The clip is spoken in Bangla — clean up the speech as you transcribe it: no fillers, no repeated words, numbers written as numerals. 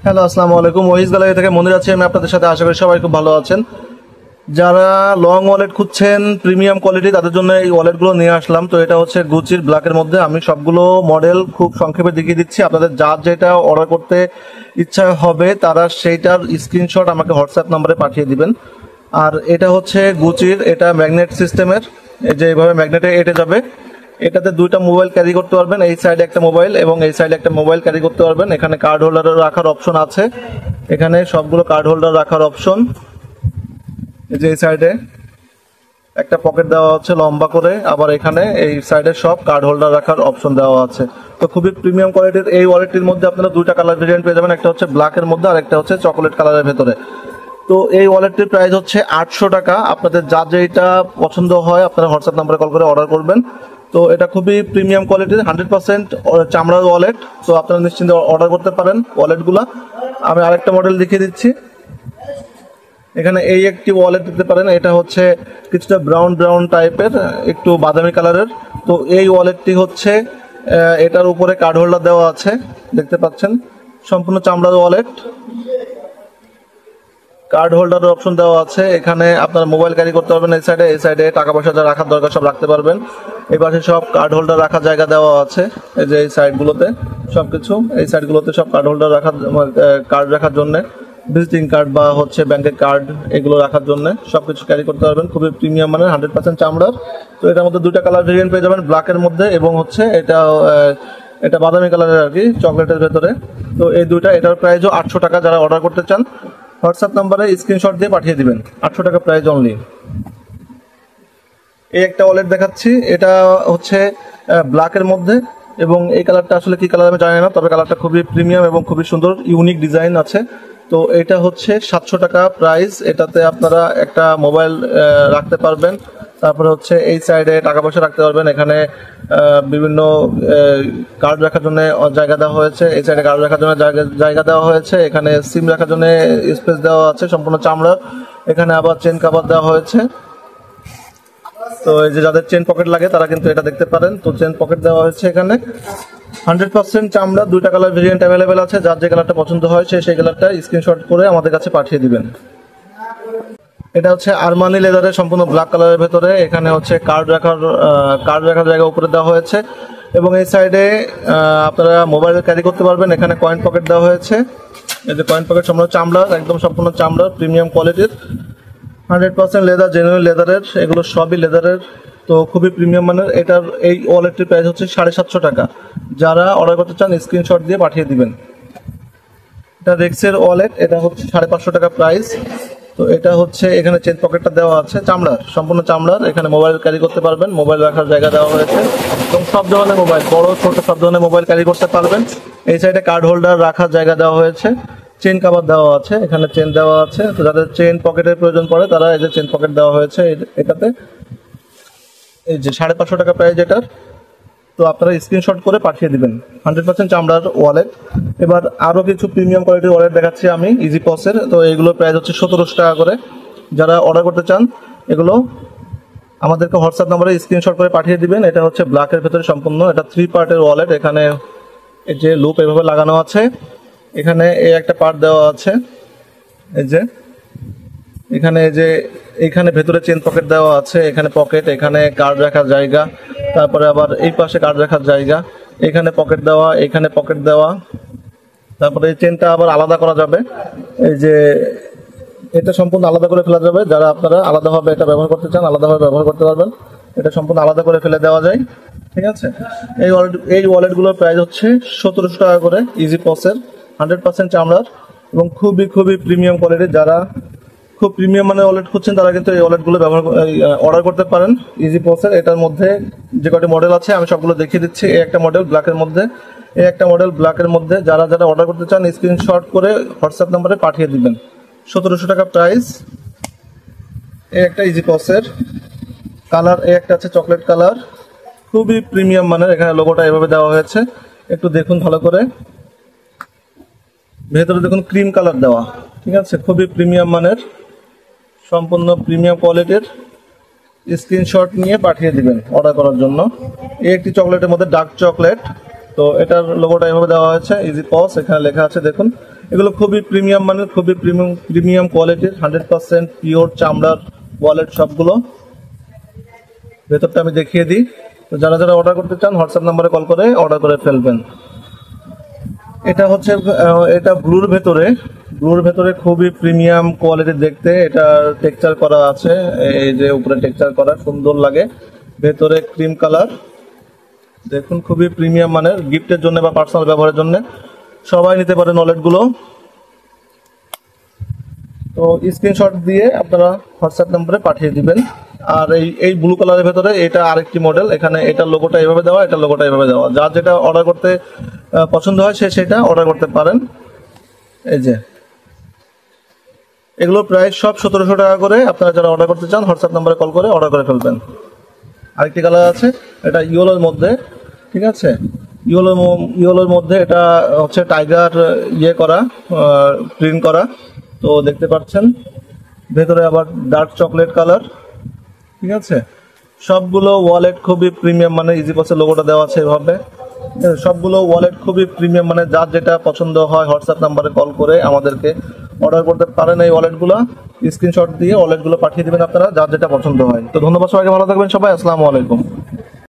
হ্যালো, আসসালামু আলাইকুম। ওহিস গ্যালারি থেকে মনির আছি আমি আপনাদের সাথে। আশা করি সবাই খুব ভালো আছেন। যারা লং ওয়ালেট খুঁজছেন প্রিমিয়াম কোয়ালিটি, তাদের জন্য এই ওয়ালেটগুলো নিয়ে আসলাম। তো এটা হচ্ছে গুচির ব্ল্যাকের মধ্যে। আমি সবগুলো মডেল খুব সংক্ষেপে দেখিয়ে দিচ্ছি। আপনাদের যার যেটা অর্ডার করতে ইচ্ছা হবে তারা সেইটার স্ক্রিনশট আমাকে হোয়াটসঅ্যাপ নাম্বারে পাঠিয়ে দিবেন। আর এটা হচ্ছে গুচির, এটা ম্যাগনেট সিস্টেমের, এই যে এইভাবে ম্যাগনেটে এঁটে যাবে। এটাতে দুইটা মোবাইল ক্যারি করতে পারবেন, এই সাইডে একটা মোবাইল এবং এই সাইডে একটা মোবাইল ক্যারি করতে পারবেন। এখানে কার্ড হোল্ডার রাখার অপশন আছে, এখানে সবগুলো কার্ড হোল্ডার রাখার অপশন। এই যে এই সাইডে একটা পকেট দেওয়া আছে লম্বা করে, আবার এখানে এই সাইডে সব কার্ড হোল্ডার রাখার অপশন দেওয়া আছে। তো খুবই প্রিমিয়াম কোয়ালিটির এই ওয়ালেটটির মধ্যে আপনারা দুইটা কালার ভেরিয়েন্ট পেয়ে যাবেন, একটা হচ্ছে ব্ল্যাকের মধ্যে আর একটা হচ্ছে চকলেট কালারের ভেতরে। তো এই ওয়ালেটটির প্রাইস হচ্ছে 800 টাকা। আপনাদের যা যেটা পছন্দ হয় আপনারা হোয়াটসঅ্যাপ নাম্বারে কল করে অর্ডার করবেন। তো এটা খুবই প্রিমিয়াম কোয়ালিটির 100% চামড়ার ওয়ালেট। তো আপনারা নিশ্চিন্তে অর্ডার করতে পারেন ওয়ালেটগুলা। আমি আরেকটা মডেল দেখিয়ে দিচ্ছি। এখানে এই একটি ওয়ালেট দিতে পারেন, এটা হচ্ছে কিছুটা ব্রাউন ব্রাউন টাইপের, একটু বাদামি কালারের। তো এই ওয়ালেটটি হচ্ছে এটার উপরে কার্ড হোল্ডার দেওয়া আছে, দেখতে পাচ্ছেন, সম্পূর্ণ চামড়ার ওয়ালেট। কার্ড হোল্ডারের অপশন দেওয়া আছে, এখানে আপনার মোবাইল ক্যারি করতে পারবেন। এই সাইডে টাকা পয়সা যা রাখার দরকার সব রাখতে পারবেন। এই পাশে সব কার্ড হোল্ডার রাখার জায়গা দেওয়া আছে, এই যে এই সাইডগুলোতে সবকিছু, এই সাইডগুলোতে সব কার্ড হোল্ডার রাখার, কার্ড রাখার জন্য, ভিজিটিং কার্ড বা হচ্ছে ব্যাংকের কার্ড, এগুলো রাখার জন্য সবকিছু ক্যারি করতে পারবেন। খুবই প্রিমিয়াম মানের 100% চামড়ার। তো এটার মধ্যে দুইটা কালার ভেরিয়েন্ট পেয়ে যাবেন, ব্ল্যাকের মধ্যে এবং হচ্ছে এটা বাদামি কালারের আর কি, চকলেটের ভেতরে। তো এই দুইটা, এটার প্রাইসও 800 টাকা। যারা অর্ডার করতে চান হোয়াটসঅ্যাপ নাম্বারে স্ক্রিনশট দিয়ে পাঠিয়ে দিবেন, 800 টাকা প্রাইস অনলি। এই একটা ওয়ালেট দেখাচ্ছি, এটা হচ্ছে ব্ল্যাকের মধ্যে এবং এই কালারটা আসলে কি কালার আমি জানি না, তবে কালারটা খুবই প্রিমিয়াম এবং খুবই সুন্দর, ইউনিক ডিজাইন আছে। তো এটা হচ্ছে 700 টাকা প্রাইস। এটাতে আপনারা একটা মোবাইল রাখতে পারবেন, তারপরে হচ্ছে এই সাইডে টাকা পয়সা রাখতে পারবেন। এখানে বিভিন্ন কার্ড রাখার জন্য জায়গা দেওয়া হয়েছে, এই সাইডে কার্ড রাখার জন্য জায়গা দেওয়া হয়েছে। এখানে সিম রাখার জন্য স্পেস দেওয়া আছে সম্পূর্ণ চামড়ার। এখানে আবার চেন কাভার দেওয়া হয়েছে। তো এই যে যাদের চেন পকেট লাগে তারা কিন্তু এটা দেখতে পারেন। তো চেন পকেট দেওয়া হয়েছে এখানে, 100% চামড়া। দুইটা কালার ভেরিয়েন্ট অ্যাভেলেবেল আছে, যার যে কালারটা পছন্দ হয় সেই কালারটা স্ক্রিনশট করে আমাদের কাছে পাঠিয়ে দিবেন। এটা হচ্ছে আরমানি লেদারের, সম্পূর্ণ ব্ল্যাক কালারের ভেতরে। এখানে হচ্ছে কার্ড রাখার জায়গা উপরে দেওয়া হয়েছে এবং এই সাইডে আপনারা মোবাইল ক্যারি করতে পারবেন। এখানে কয়েন পকেট দেওয়া হয়েছে, এই যে কয়েন পকেট সম্পূর্ণ চামড়ার, একদম সম্পূর্ণ চামড়ার, প্রিমিয়াম কোয়ালিটির, 100% লেদার, জেনুইন লেদারের, এগুলো সবই লেদারের। তো খুবই প্রিমিয়াম মানের। এটার এই ওয়ালেটটির প্রাইস হচ্ছে 750 টাকা। যারা অর্ডার করতে চান স্ক্রিনশট দিয়ে পাঠিয়ে দিবেন। এটা রেক্সের ওয়ালেট, এটা হচ্ছে 550 টাকা প্রাইস। তো এটা হচ্ছে এখানে চেন পকেটটা দেওয়া আছে চামড়ার, সম্পূর্ণ চামড়ার। এখানে মোবাইল ক্যারি করতে পারবেন, মোবাইল রাখার জায়গা দেওয়া হয়েছে এবং সব ধরনের মোবাইল, বড় ছোট সব ধরনের মোবাইল ক্যারি করতে পারবেন। এই সাইডে কার্ড হোল্ডার রাখার জায়গা দেওয়া হয়েছে, চেন কাভার দেওয়া আছে, এখানে চেন দেওয়া আছে। তো যাদের চেন পকেটের প্রয়োজন পড়ে তারা এই যে চেন পকেট দেওয়া হয়েছে এটাতে। এই যে 550 টাকা প্রাইস এটার। তো আপনারা স্ক্রিনশট করে পাঠিয়ে দিবেন, 100% চামড়ার ওয়ালেট। এবার আরও কিছু প্রিমিয়াম কোয়ালিটির ওয়ালেট দেখাচ্ছি আমি, ইজি পসের। তো এগুলোর প্রাইস হচ্ছে 1700 টাকা করে। যারা অর্ডার করতে চান এগুলো আমাদেরকে হোয়াটসঅ্যাপ নাম্বারে স্ক্রিনশট করে পাঠিয়ে দিবেন। এটা হচ্ছে ব্ল্যাকের ভেতরে সম্পূর্ণ, এটা 3 পার্টের ওয়ালেট। এখানে এই যে লুপ এভাবে লাগানো আছে, এখানে এই একটা পার্ট দেওয়া আছে, এই যে এখানে, এই যে এখানে ভেতরে চেন পকেট দেওয়া আছে, এখানে পকেট, এখানে কার্ড রাখার জায়গা, তারপরে আবার এই পাশে কার্ড রাখার জায়গা, এখানে পকেট দেওয়া, এখানে পকেট দেওয়া। তারপরে এই চেনটা আবার আলাদা করা যাবে, এই যে এটা সম্পূর্ণ আলাদা করে ফেলা যাবে। যারা আপনারা আলাদাভাবে এটা ব্যবহার করতে চান আলাদাভাবে ব্যবহার করতে পারবেন, এটা সম্পূর্ণ আলাদা করে ফেলে দেওয়া যায়, ঠিক আছে। এই ওয়ালেটগুলোর প্রাইস হচ্ছে 1700 টাকা করে, ইজি পসের, 100% চামড়ার এবং খুবই খুবই প্রিমিয়াম কোয়ালিটির। যারা খুব প্রিমিয়াম মানের ওয়ালেট খুঁজছেন তারা কিন্তু এই ওয়ালেটগুলো অর্ডার করতে পারেন ইজি পসের। এটার মধ্যে যে কটি মডেল আছে আমি সবগুলো দেখিয়ে দিচ্ছি। এই একটা মডেল ব্ল্যাকের মধ্যে, এই একটা মডেল ব্ল্যাকের মধ্যে। যারা অর্ডার করতে চান স্ক্রিনশট করে হোয়াটসঅ্যাপ নাম্বারে পাঠিয়ে দিবেন, 1700 টাকা প্রাইস। এই একটা ইজি পসের কালার, এই একটা আছে চকলেট কালার, খুবই প্রিমিয়াম মানের। এখানে লোগোটা এভাবে দেওয়া হয়েছে, একটু দেখুন ভালো করে, ভেতরে দেখুন ক্রিম কালার দেওয়া, ঠিক আছে, খুবই প্রিমিয়াম মানের, সম্পূর্ণ প্রিমিয়াম কোয়ালিটির। স্ক্রিনশট নিয়ে পাঠিয়ে দিবেন অর্ডার করার জন্য। এই একটি চকলেটের মধ্যে ডার্ক চকলেট, তো এটার লোগোটা এভাবে দেওয়া হয়েছে, ইজি পস, এখানে লেখা আছে দেখুন। এগুলো খুবই প্রিমিয়াম মানের, খুবই প্রিমিয়াম কোয়ালিটির, 100% পিওর চামড়ার ওয়ালেট সবগুলো। ভেতরটা আমি দেখিয়ে দিই। তো যারা যারা অর্ডার করতে চান হোয়াটসঅ্যাপ নাম্বারে কল করে অর্ডার করে ফেলবেন। এটা হচ্ছে এটা ব্লুর ভেতরে খুবই প্রিমিয়াম কোয়ালিটির দেখতে। এটা টেক্সচার করা আছে, এই যে উপরে টেক্সচার করা, সুন্দর লাগে। ভেতরে ক্রিম কালার, দেখুন খুবই প্রিমিয়াম মানের, গিফটের জন্য বা পার্সোনাল ব্যবহারের জন্য সবাই নিতে পারেন ওয়ালেটগুলো। তো স্ক্রিনশট দিয়ে আপনারা হোয়াটসঅ্যাপ নম্বরে পাঠিয়ে দিবেন। আর এই ব্লু কালারের ভেতরে এটা আরেকটি মডেল, এখানে এটার লোগোটা এভাবে দেওয়া, এটার লোগোটা এভাবে দেওয়া। যার যেটা অর্ডার করতে পছন্দ হয় সেটা অর্ডার করতে পারেন। এই যে এগুলো প্রাইস সব 1700 টাকা করে। আপনারা যারা অর্ডার করতে চান হোয়াটসঅ্যাপ নাম্বারে কল করে অর্ডার করে ফেলবেন। আরেকটি কালার আছে, এটা ইয়েলোর মধ্যে, ঠিক আছে। ইয়েলোর মধ্যে এটা হচ্ছে টাইগার করা, প্রিন্ট করা। তো দেখতে পাচ্ছেন ভেতরে আবার ডার্ক চকলেট কালার, ঠিক আছে। সবগুলো ওয়ালেট খুবই প্রিমিয়াম, মানে ইজি পসের লোগোটা দেওয়া আছে এভাবে। সবগুলো ওয়ালেট খুবই প্রিমিয়াম, মানে যার যেটা পছন্দ হয় হোয়াটসঅ্যাপ নাম্বারে কল করে আমাদেরকে অর্ডার করতে পারেন। এই ওয়ালেটগুলো স্ক্রিনশট দিয়ে ওয়ালেটগুলো পাঠিয়ে দেবেন আপনারা, যার যেটা পছন্দ হয়। তো ধন্যবাদ সবাইকে, ভালো থাকবেন সবাই, আসসালামু আলাইকুম।